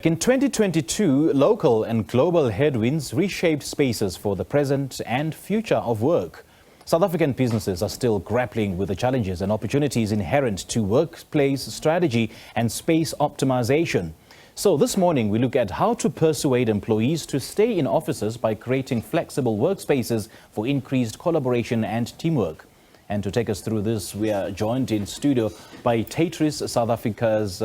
In 2022, local and global headwinds reshaped spaces for the present and future of work. South African businesses are still grappling with the challenges and opportunities inherent to workplace strategy and space optimization. So this morning, we look at how to persuade employees to stay in offices by creating flexible workspaces for increased collaboration and teamwork. And to take us through this, we are joined in studio by Tétris, South Africa's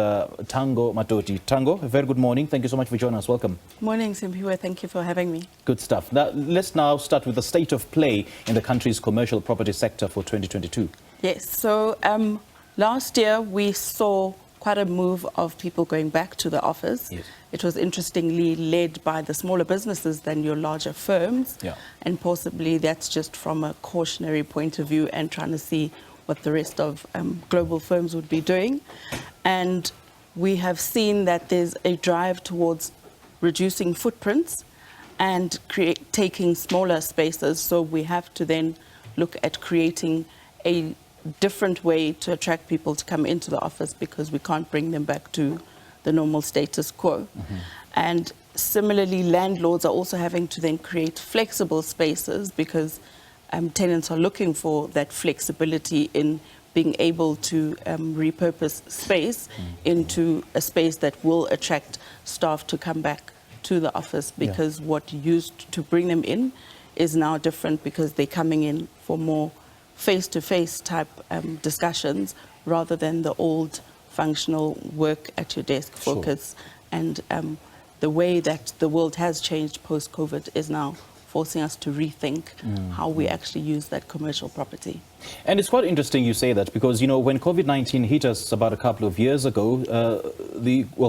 Tango Matoti. Tango, a very good morning. Thank you so much for joining us. Welcome. Morning, Simpiwe. Thank you for having me. Good stuff. Now, let's start with the state of play in the country's commercial property sector for 2022. Yes. So last year, we saw quite a move of people going back to the office. Yes. It was interestingly led by the smaller businesses than your larger firms. Yeah. And possibly that's just from a cautionary point of view and trying to see what the rest of global firms would be doing. And we have seen that there's a drive towards reducing footprints and taking smaller spaces. So we have to then look at creating a different way to attract people to come into the office because we can't bring them back to the normal status quo. Mm-hmm. And similarly, landlords are also having to then create flexible spaces because tenants are looking for that flexibility in being able to repurpose space into a space that will attract staff to come back to the office because what used to bring them in is now different because they're coming in for more face-to-face type discussions rather than the old functional work at your desk focus. Sure. And the way that the world has changed post-COVID is now forcing us to rethink how we actually use that commercial property. And it's quite interesting you say that because, you know, when COVID-19 hit us about a couple of years ago,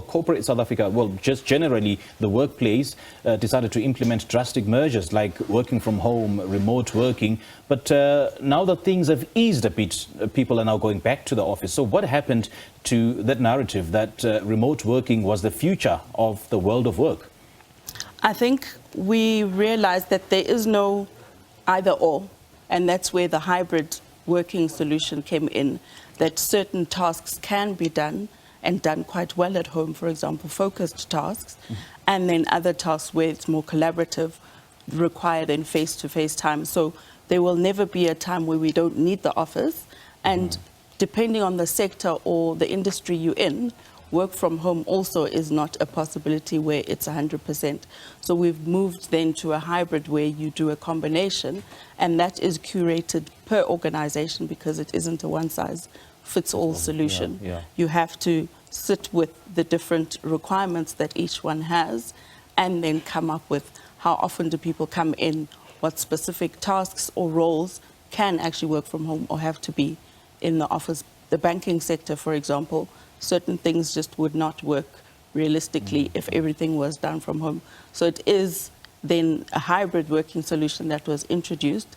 corporate South Africa, just generally the workplace decided to implement drastic measures like working from home, remote working. But now that things have eased a bit, people are now going back to the office. So what happened to that narrative that remote working was the future of the world of work? I think we realized that there is no either or, and that's where the hybrid working solution came in, that certain tasks can be done and done quite well at home, for example, focused tasks, and then other tasks where it's more collaborative, required in face-to-face time. So there will never be a time where we don't need the office, and depending on the sector or the industry you're in, work from home also is not a possibility where it's 100%. So we've moved then to a hybrid where you do a combination, and that is curated per organization because it isn't a one-size-fits-all solution. You have to sit with the different requirements that each one has and then come up with how often do people come in, what specific tasks or roles can actually work from home or have to be in the office. The banking sector, for example, certain things just would not work realistically if everything was done from home. So it is then a hybrid working solution that was introduced,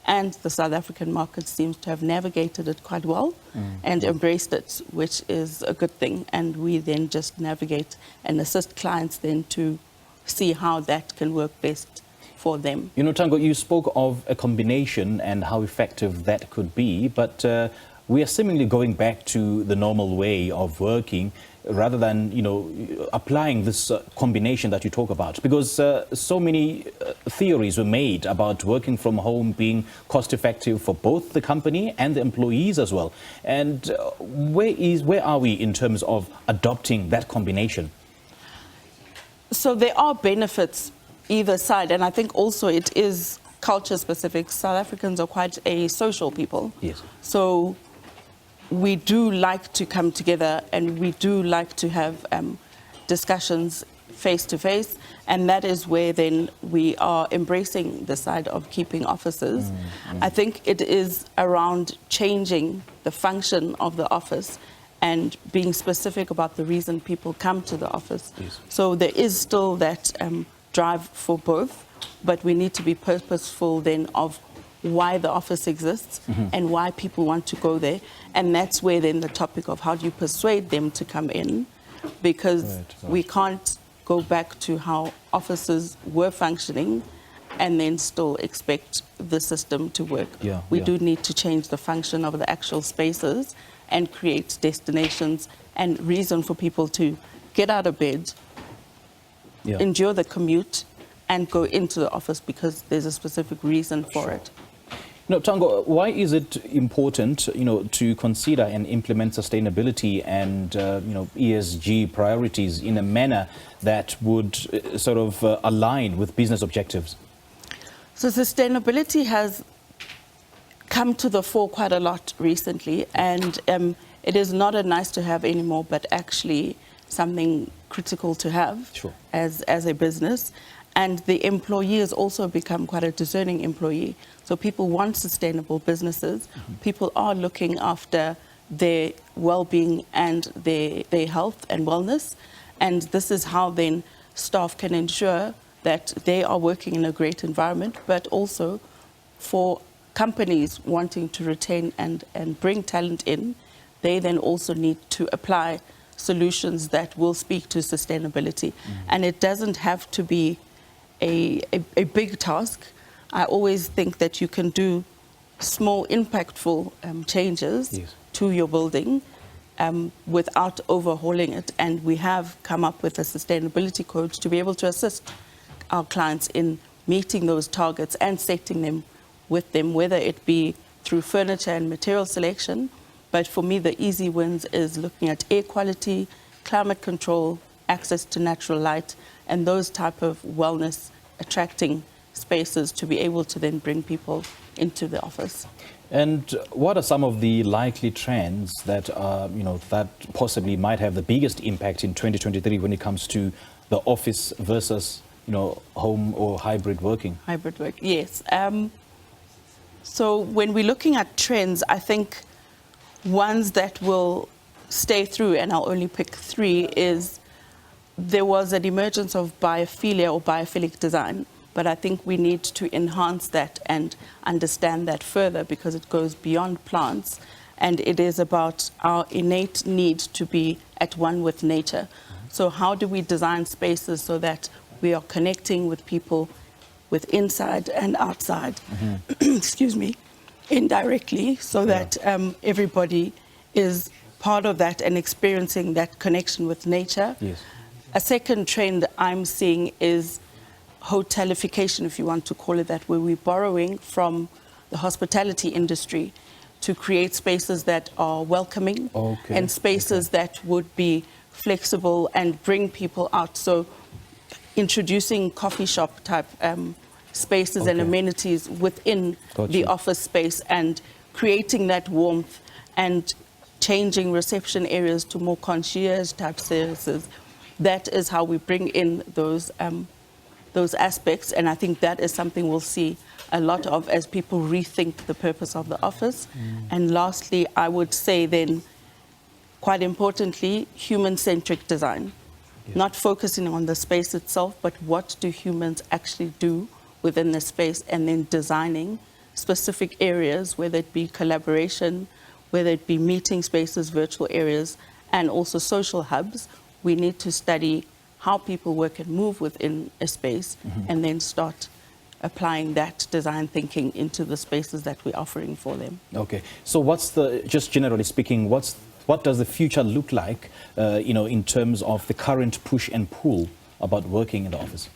and the South African market seems to have navigated it quite well and embraced it, which is a good thing. And we then just navigate and assist clients then to see how that can work best for them. You know, Tango, you spoke of a combination and how effective that could be, but we are seemingly going back to the normal way of working rather than, you know, applying this combination that you talk about. Because so many theories were made about working from home being cost effective for both the company and the employees as well. And where are we in terms of adopting that combination? So there are benefits either side. And I think also it is culture specific. South Africans are quite a social people. Yes. So we do like to come together and we do like to have discussions face to face, and that is where then we are embracing the side of keeping offices. I think it is around changing the function of the office and being specific about the reason people come to the office. Yes. So there is still that drive for both, but we need to be purposeful then of why the office exists and why people want to go there. And that's where then the topic of how do you persuade them to come in, because we can't go back to how offices were functioning and then still expect the system to work. We do need to change the function of the actual spaces and create destinations and reason for people to get out of bed, endure the commute and go into the office because there's a specific reason for it. Tango, why is it important, to consider and implement sustainability and, ESG priorities in a manner that would sort of align with business objectives? So sustainability has come to the fore quite a lot recently, and it is not a nice to have anymore, but actually something critical to have as a business. And the employee has also become quite a discerning employee. So people want sustainable businesses. People are looking after their well-being and their health and wellness. And this is how then staff can ensure that they are working in a great environment, but also for companies wanting to retain and bring talent in, they then also need to apply solutions that will speak to sustainability. And it doesn't have to be a big task. I always think that you can do small, impactful changes to your building without overhauling it. And we have come up with a sustainability coach to be able to assist our clients in meeting those targets and setting them with them, whether it be through furniture and material selection. But for me, the easy wins is looking at air quality, climate control, access to natural light, and those type of wellness attracting spaces to be able to then bring people into the office. And what are some of the likely trends that that possibly might have the biggest impact in 2023 when it comes to the office versus home or hybrid working? Hybrid work, yes. So when we're looking at trends, I think ones that will stay through, and I'll only pick three, is there was an emergence of biophilia or biophilic design, but I think we need to enhance that and understand that further because it goes beyond plants, and it is about our innate need to be at one with nature. So how do we design spaces so that we are connecting with people with inside and outside, excuse me, indirectly, so that everybody is part of that and experiencing that connection with nature. Yes. A second trend I'm seeing is hotelification, if you want to call it that, where we're borrowing from the hospitality industry to create spaces that are welcoming and spaces that would be flexible and bring people out. So introducing coffee shop type spaces and amenities within the office space and creating that warmth and changing reception areas to more concierge type services. That is how we bring in those aspects, and I think that is something we'll see a lot of as people rethink the purpose of the office. And lastly, I would say then, quite importantly, human-centric design. Not focusing on the space itself, but what do humans actually do within the space, and then designing specific areas, whether it be collaboration, whether it be meeting spaces, virtual areas, and also social hubs. We need to study how people work and move within a space and then start applying that design thinking into the spaces that we're offering for them. Okay, so just generally speaking, what does the future look like, in terms of the current push and pull about working in the office?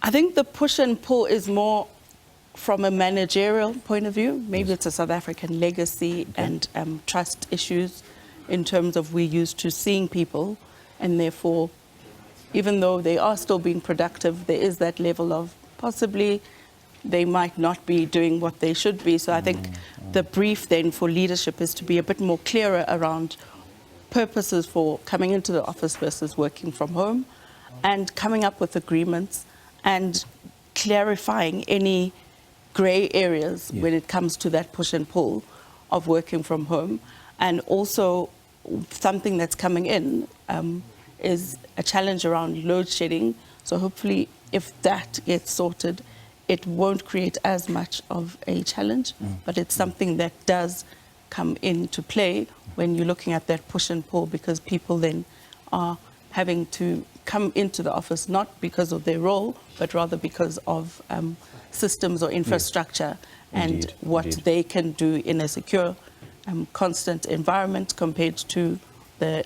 I think the push and pull is more from a managerial point of view. Maybe it's a South African legacy and trust issues in terms of we're used to seeing people, and therefore, even though they are still being productive, there is that level of possibly they might not be doing what they should be. So I think the brief then for leadership is to be a bit more clearer around purposes for coming into the office versus working from home, and coming up with agreements and clarifying any grey areas when it comes to that push and pull of working from home. And also something that's coming in is a challenge around load shedding. So hopefully if that gets sorted, it won't create as much of a challenge, but it's something that does come into play when you're looking at that push and pull, because people then are having to come into the office not because of their role, but rather because of systems or infrastructure and what they can do in a secure, constant environment compared to the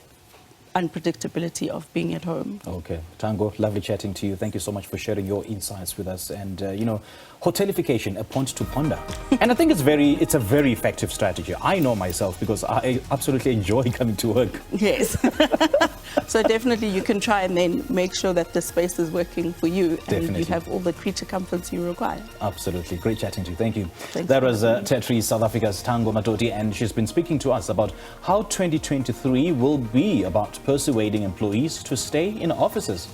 unpredictability of being at home. Okay. Tango, lovely chatting to you. Thank you so much for sharing your insights with us. And, hotelification, a point to ponder. And I think it's a very effective strategy. I know myself because I absolutely enjoy coming to work. Yes. So definitely you can try and then make sure that the space is working for you and Definitely. you have all the creature comforts you require. Absolutely. Great chatting to you. Thank you. Thanks That for was Tétris, South Africa's Tango Matoti, and she's been speaking to us about how 2023 will be about persuading employees to stay in offices.